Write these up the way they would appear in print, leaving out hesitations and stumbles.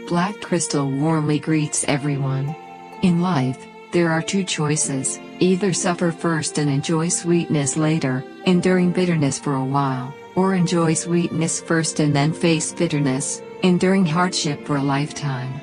Black crystal warmly greets everyone. In life, there are two choices: either suffer first and enjoy sweetness later, enduring bitterness for a while, or enjoy sweetness first and then face bitterness, enduring hardship for a lifetime.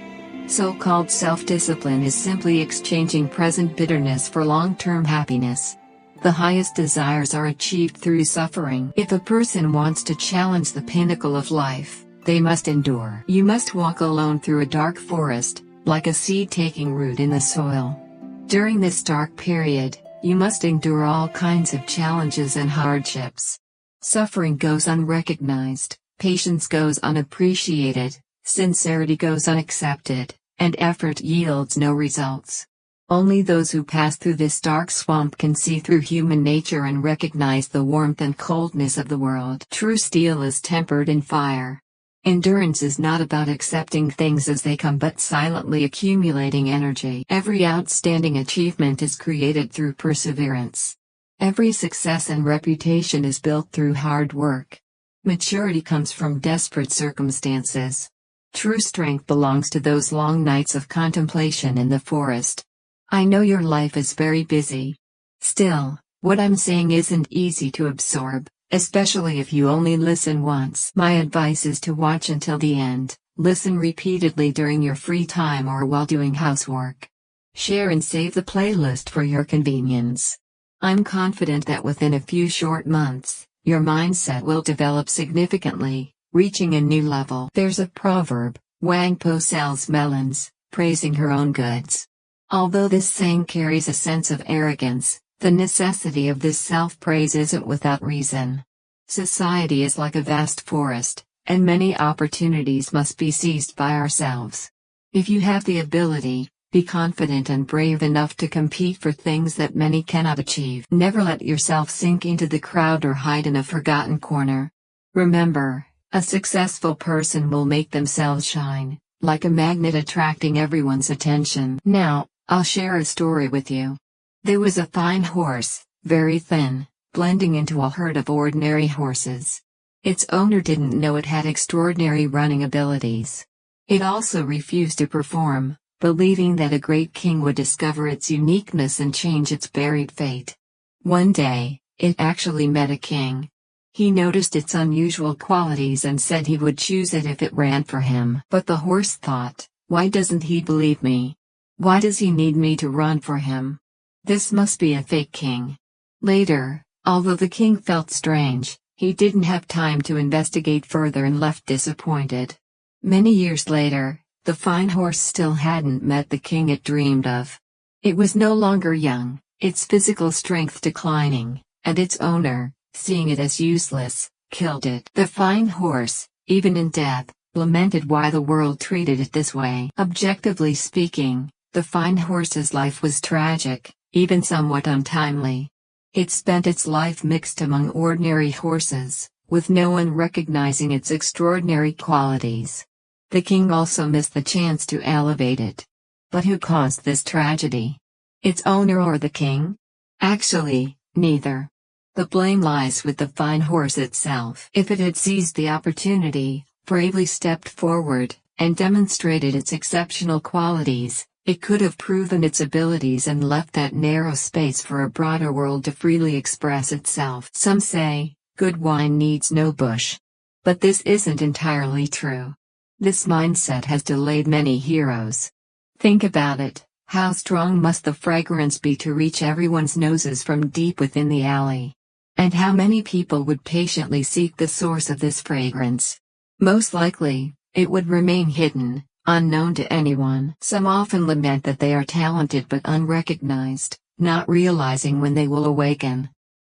So-called self-discipline is simply exchanging present bitterness for long-term happiness. The highest desires are achieved through suffering. If a person wants to challenge the pinnacle of life, they must endure. You must walk alone through a dark forest, like a seed taking root in the soil. During this dark period, you must endure all kinds of challenges and hardships. Suffering goes unrecognized, patience goes unappreciated, sincerity goes unaccepted, and effort yields no results. Only those who pass through this dark swamp can see through human nature and recognize the warmth and coldness of the world. True steel is tempered in fire. Endurance is not about accepting things as they come but silently accumulating energy. Every outstanding achievement is created through perseverance. Every success and reputation is built through hard work. Maturity comes from desperate circumstances. True strength belongs to those long nights of contemplation in the forest. I know your life is very busy. Still, what I'm saying isn't easy to absorb, especially if you only listen once. My advice is to watch until the end, listen repeatedly during your free time or while doing housework. Share and save the playlist for your convenience. I'm confident that within a few short months, your mindset will develop significantly, reaching a new level. There's a proverb, Wang Po sells melons, praising her own goods. Although this saying carries a sense of arrogance, the necessity of this self-praise isn't without reason. Society is like a vast forest, and many opportunities must be seized by ourselves. If you have the ability, be confident and brave enough to compete for things that many cannot achieve. Never let yourself sink into the crowd or hide in a forgotten corner. Remember, a successful person will make themselves shine, like a magnet attracting everyone's attention. Now, I'll share a story with you. There was a fine horse, very thin, blending into a herd of ordinary horses. Its owner didn't know it had extraordinary running abilities. It also refused to perform, believing that a great king would discover its uniqueness and change its buried fate. One day, it actually met a king. He noticed its unusual qualities and said he would choose it if it ran for him. But the horse thought, why doesn't he believe me? Why does he need me to run for him? This must be a fake king. Later, although the king felt strange, he didn't have time to investigate further and left disappointed. Many years later, the fine horse still hadn't met the king it dreamed of. It was no longer young, its physical strength declining, and its owner, seeing it as useless, killed it. The fine horse, even in death, lamented why the world treated it this way. Objectively speaking, the fine horse's life was tragic, even somewhat untimely. It spent its life mixed among ordinary horses, with no one recognizing its extraordinary qualities. The king also missed the chance to elevate it. But who caused this tragedy? Its owner or the king? Actually, neither. The blame lies with the fine horse itself. If it had seized the opportunity, bravely stepped forward, and demonstrated its exceptional qualities, it could have proven its abilities and left that narrow space for a broader world to freely express itself. Some say, good wine needs no bush. But this isn't entirely true. This mindset has delayed many heroes. Think about it, how strong must the fragrance be to reach everyone's noses from deep within the alley? And how many people would patiently seek the source of this fragrance? Most likely, it would remain hidden, unknown to anyone. Some often lament that they are talented but unrecognized, not realizing when they will awaken.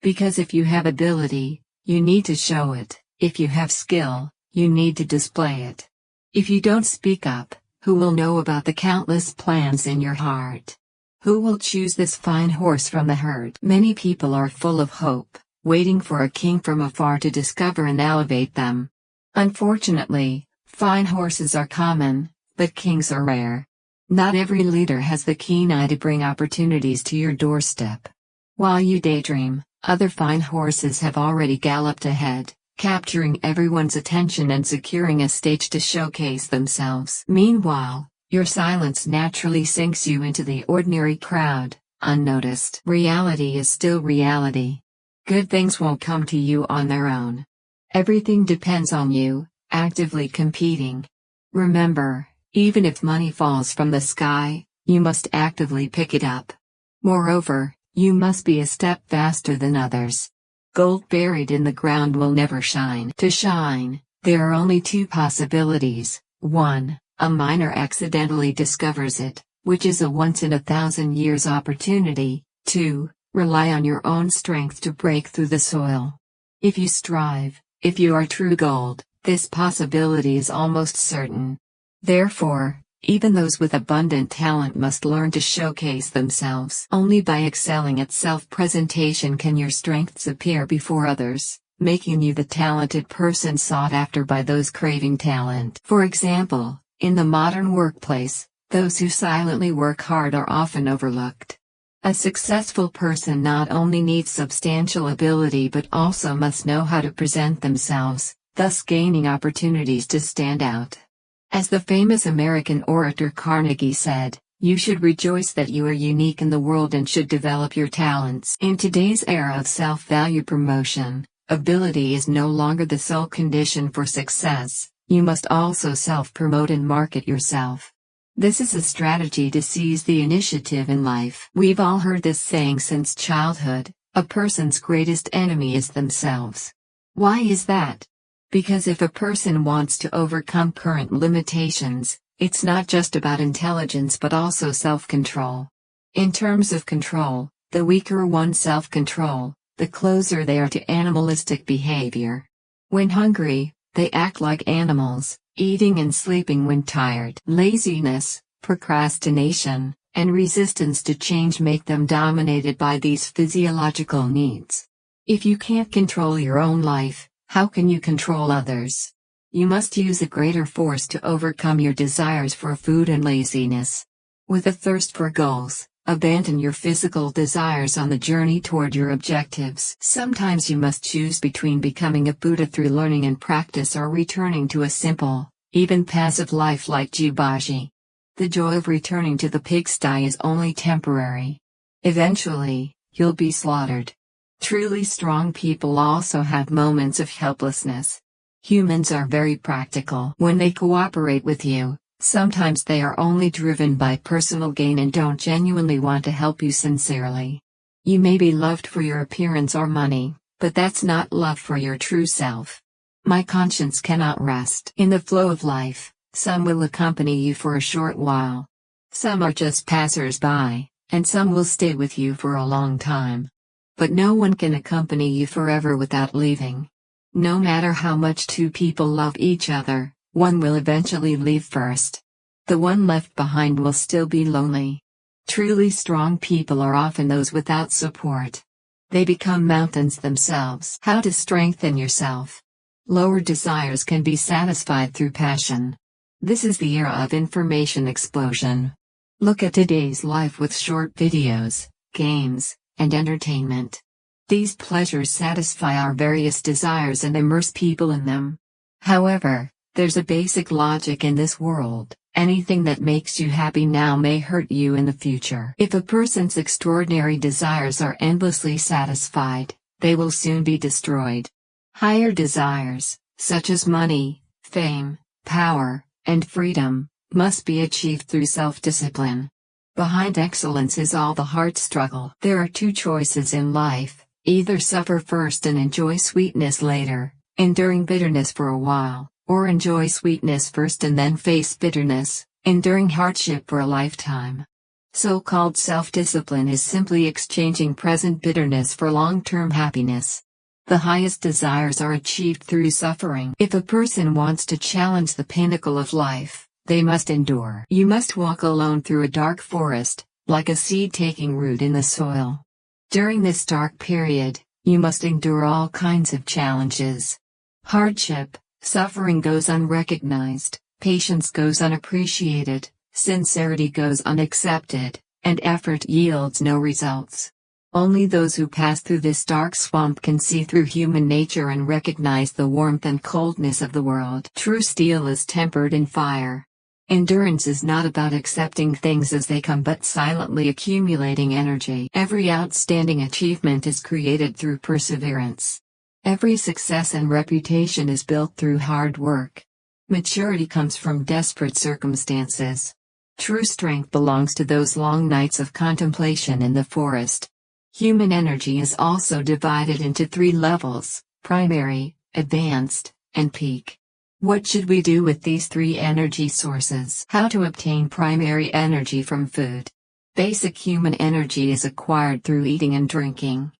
Because if you have ability, you need to show it. If you have skill, you need to display it. If you don't speak up, who will know about the countless plans in your heart? Who will choose this fine horse from the herd? Many people are full of hope, waiting for a king from afar to discover and elevate them. Unfortunately, fine horses are common, but kings are rare. Not every leader has the keen eye to bring opportunities to your doorstep. While you daydream, other fine horses have already galloped ahead, capturing everyone's attention and securing a stage to showcase themselves. Meanwhile, your silence naturally sinks you into the ordinary crowd, unnoticed. Reality is still reality. Good things won't come to you on their own. Everything depends on you, actively competing. Remember, even if money falls from the sky, you must actively pick it up. Moreover, you must be a step faster than others. Gold buried in the ground will never shine. To shine, there are only two possibilities. 1. A miner accidentally discovers it, which is a once-in-a-thousand-years opportunity. 2. Rely on your own strength to break through the soil. If you strive, if you are true gold, this possibility is almost certain. Therefore, even those with abundant talent must learn to showcase themselves. Only by excelling at self-presentation can your strengths appear before others, making you the talented person sought after by those craving talent. For example, in the modern workplace, those who silently work hard are often overlooked. A successful person not only needs substantial ability but also must know how to present themselves, thus gaining opportunities to stand out. As the famous American orator Carnegie said, you should rejoice that you are unique in the world and should develop your talents. In today's era of self-value promotion, ability is no longer the sole condition for success, you must also self-promote and market yourself. This is a strategy to seize the initiative in life. We've all heard this saying since childhood, a person's greatest enemy is themselves. Why is that? Because if a person wants to overcome current limitations, it's not just about intelligence but also self-control. In terms of control, the weaker one's self-control, the closer they are to animalistic behavior. When hungry, they act like animals, eating and sleeping when tired. Laziness, procrastination, and resistance to change make them dominated by these physiological needs. If you can't control your own life, how can you control others? You must use a greater force to overcome your desires for food and laziness. With a thirst for goals, abandon your physical desires on the journey toward your objectives. Sometimes you must choose between becoming a Buddha through learning and practice or returning to a simple, even passive life like Jibaji. The joy of returning to the pigsty is only temporary. Eventually, you'll be slaughtered. Truly strong people also have moments of helplessness. Humans are very practical. When they cooperate with you, sometimes they are only driven by personal gain and don't genuinely want to help you sincerely. You may be loved for your appearance or money, but that's not love for your true self. My conscience cannot rest. In the flow of life, some will accompany you for a short while. Some are just passers-by, and some will stay with you for a long time. But no one can accompany you forever without leaving. No matter how much two people love each other, one will eventually leave first. The one left behind will still be lonely. Truly strong people are often those without support. They become mountains themselves. How to strengthen yourself. Lower desires can be satisfied through passion. This is the era of information explosion. Look at today's life with short videos, games, and entertainment. These pleasures satisfy our various desires and immerse people in them. However, there's a basic logic in this world: anything that makes you happy now may hurt you in the future. If a person's extraordinary desires are endlessly satisfied, they will soon be destroyed. Higher desires, such as money, fame, power, and freedom, must be achieved through self-discipline. Behind excellence is all the hard struggle. There are two choices in life: either suffer first and enjoy sweetness later, enduring bitterness for a while, or enjoy sweetness first and then face bitterness, enduring hardship for a lifetime. So-called self-discipline is simply exchanging present bitterness for long-term happiness. The highest desires are achieved through suffering. If a person wants to challenge the pinnacle of life, they must endure. You must walk alone through a dark forest, like a seed taking root in the soil. During this dark period, you must endure all kinds of challenges. Hardship, suffering goes unrecognized, patience goes unappreciated, sincerity goes unaccepted, and effort yields no results. Only those who pass through this dark swamp can see through human nature and recognize the warmth and coldness of the world. True steel is tempered in fire. Endurance is not about accepting things as they come but silently accumulating energy. Every outstanding achievement is created through perseverance. Every success and reputation is built through hard work. Maturity comes from desperate circumstances. True strength belongs to those long nights of contemplation in the forest. Human energy is also divided into 3 levels: primary, advanced, and peak. What should we do with these 3 energy sources? How to obtain primary energy from food. Basic human energy is acquired through eating and drinking.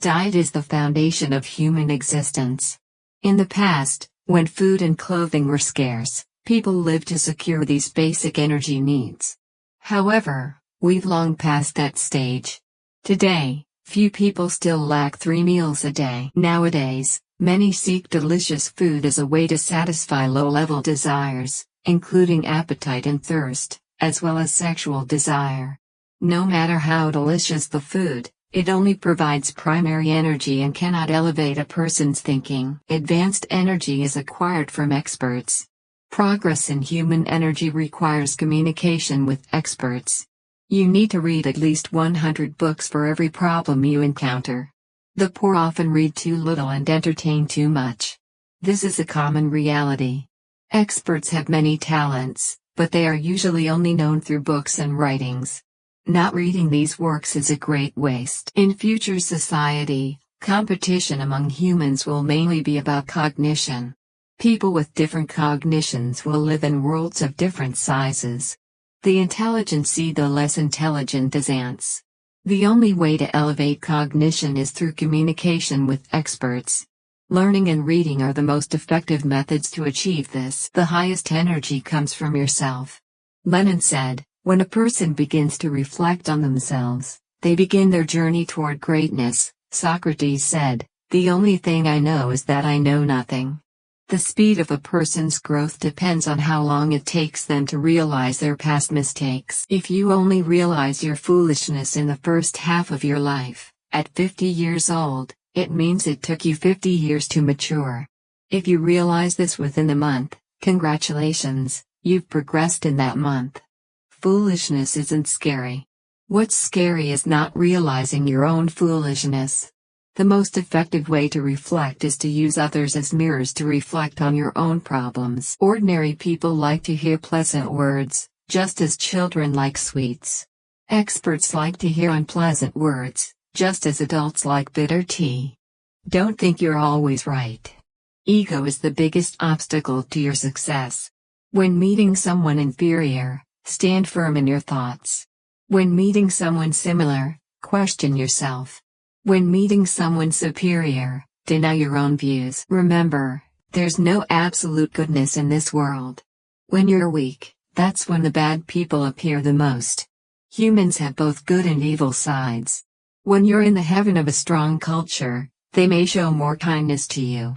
Diet is the foundation of human existence. In the past, when food and clothing were scarce, people lived to secure these basic energy needs. However, we've long passed that stage. Today, few people still lack 3 meals a day. Nowadays, many seek delicious food as a way to satisfy low-level desires, including appetite and thirst, as well as sexual desire. No matter how delicious the food, it only provides primary energy and cannot elevate a person's thinking. Advanced energy is acquired from experts. Progress in human energy requires communication with experts. You need to read at least 100 books for every problem you encounter. The poor often read too little and entertain too much. This is a common reality. Experts have many talents, but they are usually only known through books and writings. Not reading these works is a great waste. In future society, competition among humans will mainly be about cognition. People with different cognitions will live in worlds of different sizes. The intelligent see the less intelligent as ants. The only way to elevate cognition is through communication with experts. Learning and reading are the most effective methods to achieve this. The highest energy comes from yourself. Lenin said, "When a person begins to reflect on themselves, they begin their journey toward greatness." Socrates said, "The only thing I know is that I know nothing." The speed of a person's growth depends on how long it takes them to realize their past mistakes. If you only realize your foolishness in the first half of your life, at 50 years old, it means it took you 50 years to mature. If you realize this within a month, congratulations, you've progressed in that month. Foolishness isn't scary. What's scary is not realizing your own foolishness. The most effective way to reflect is to use others as mirrors to reflect on your own problems. Ordinary people like to hear pleasant words, just as children like sweets. Experts like to hear unpleasant words, just as adults like bitter tea. Don't think you're always right. Ego is the biggest obstacle to your success. When meeting someone inferior, stand firm in your thoughts. When meeting someone similar, question yourself. When meeting someone superior, deny your own views. Remember, there's no absolute goodness in this world. When you're weak, that's when the bad people appear the most. Humans have both good and evil sides. When you're in the heaven of a strong culture, they may show more kindness to you.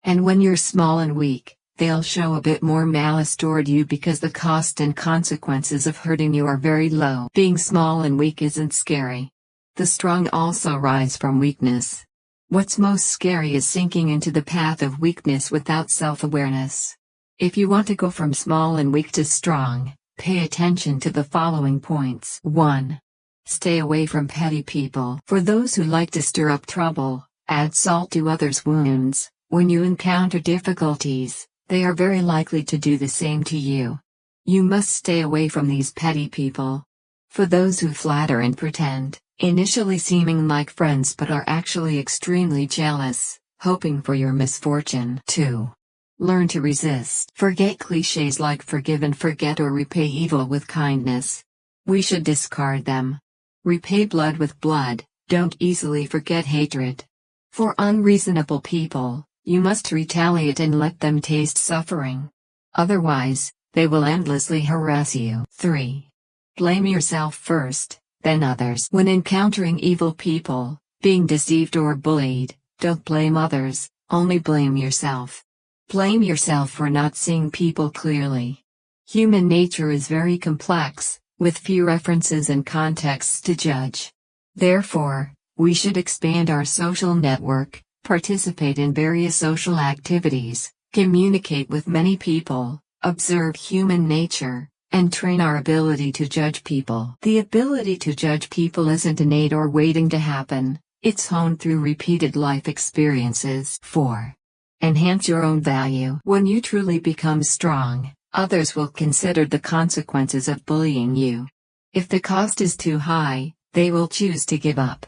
And when you're small and weak, they'll show a bit more malice toward you because the cost and consequences of hurting you are very low. Being small and weak isn't scary. The strong also rise from weakness. What's most scary is sinking into the path of weakness without self-awareness. If you want to go from small and weak to strong, pay attention to the following points. 1. Stay away from petty people. For those who like to stir up trouble, add salt to others' wounds. When you encounter difficulties, they are very likely to do the same to you. You must stay away from these petty people. For those who flatter and pretend, initially seeming like friends but are actually extremely jealous, hoping for your misfortune. 2. Learn to resist. Forget cliches like forgive and forget or repay evil with kindness. We should discard them. Repay blood with blood, don't easily forget hatred. For unreasonable people, you must retaliate and let them taste suffering. Otherwise, they will endlessly harass you. 3. Blame yourself first, then others. When encountering evil people, being deceived or bullied, don't blame others, only blame yourself. Blame yourself for not seeing people clearly. Human nature is very complex, with few references and contexts to judge. Therefore, We should expand our social network, participate in various social activities, communicate with many people, observe human nature, and train our ability to judge people. The ability to judge people isn't innate or waiting to happen, it's honed through repeated life experiences. 4. Enhance your own value. When you truly become strong, others will consider the consequences of bullying you. If the cost is too high, they will choose to give up.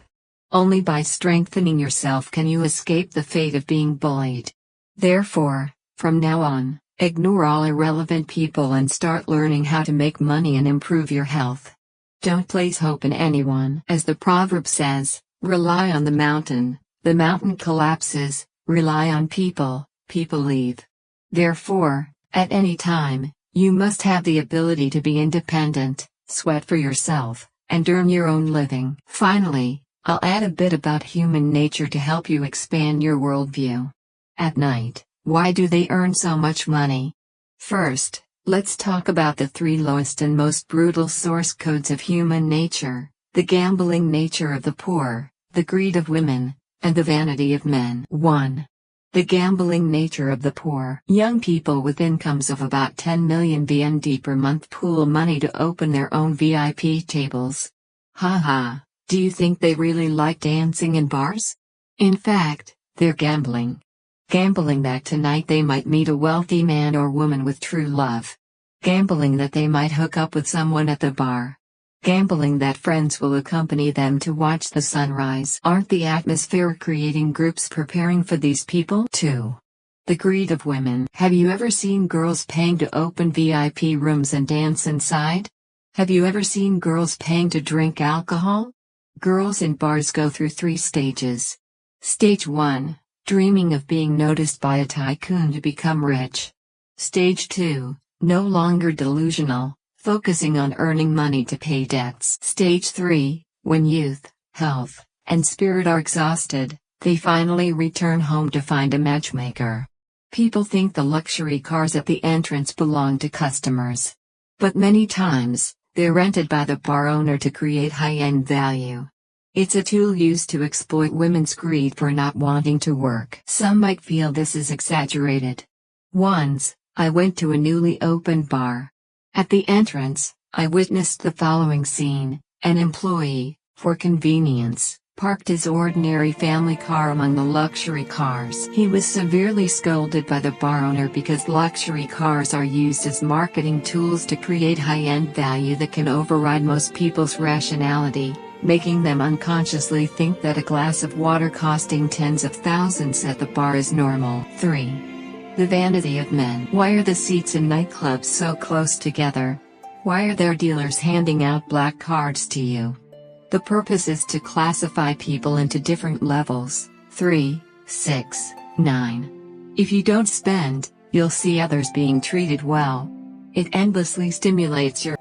Only by strengthening yourself can you escape the fate of being bullied. Therefore, from now on, ignore all irrelevant people and start learning how to make money and improve your health. Don't place hope in anyone. As the proverb says, rely on the mountain collapses, rely on people leave. Therefore, at any time, you must have the ability to be independent, sweat for yourself, and earn your own living. Finally, I'll add a bit about human nature to help you expand your worldview. At night, why do they earn so much money? First, let's talk about the 3 lowest and most brutal source codes of human nature: the gambling nature of the poor, the greed of women, and the vanity of men. 1. The gambling nature of the poor. Young people with incomes of about 10 million BND per month pool money to open their own VIP tables. Haha, do you think they really like dancing in bars? In fact, they're gambling. Gambling that tonight they might meet a wealthy man or woman with true love. Gambling that they might hook up with someone at the bar. Gambling that friends will accompany them to watch the sunrise. Aren't the atmosphere creating groups preparing for these people? 2. The greed of women. Have you ever seen girls paying to open VIP rooms and dance inside? Have you ever seen girls paying to drink alcohol? Girls in bars go through 3 stages. Stage 1. Dreaming of being noticed by a tycoon to become rich. Stage 2. No longer delusional, focusing on earning money to pay debts. Stage 3. When youth, health, and spirit are exhausted, they finally return home to find a matchmaker. People think the luxury cars at the entrance belong to customers. But many times, they're rented by the bar owner to create high-end value. It's a tool used to exploit women's greed for not wanting to work. Some might feel this is exaggerated. Once, I went to a newly opened bar. At the entrance, I witnessed the following scene: an employee, for convenience, parked his ordinary family car among the luxury cars. He was severely scolded by the bar owner because luxury cars are used as marketing tools to create high-end value that can override most people's rationality, making them unconsciously think that a glass of water costing tens of thousands at the bar is normal. 3. The vanity of men. Why are the seats in nightclubs so close together? Why are there dealers handing out black cards to you? The purpose is to classify people into different levels. 3, 6, 9. If you don't spend, you'll see others being treated well. It endlessly stimulates your